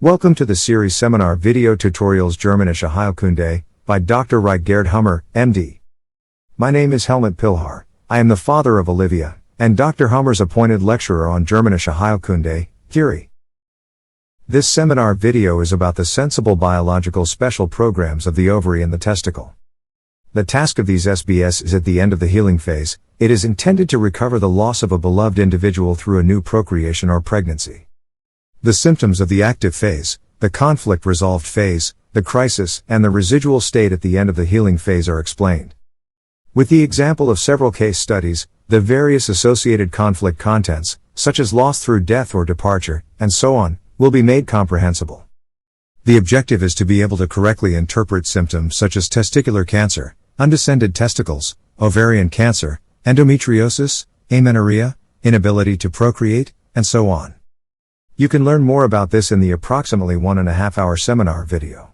Welcome to the series seminar video tutorials Germanische Heilkunde by Dr. Ryke Geerd, MD. My name is Helmut Pilhar. I am the father of Olivia, and Dr. Hamer's appointed lecturer on Germanische Heilkunde, Geerd. This seminar video is about the sensible biological special programs of the ovary and the testicle. The task of these SBSe is at the end of the healing phase. It is intended to recover the loss of a beloved individual through a new procreation or pregnancy. The symptoms of the active phase, the conflict-resolved phase, the crisis, and the residual state at the end of the healing phase are explained. With the example of several case studies, the various associated conflict contents, such as loss through death or departure, and so on, will be made comprehensible. The objective is to be able to correctly interpret symptoms such as testicular cancer, undescended testicles, ovarian cancer, endometriosis, amenorrhea, inability to procreate, and so on. You can learn more about this in the approximately 1.5-hour seminar video.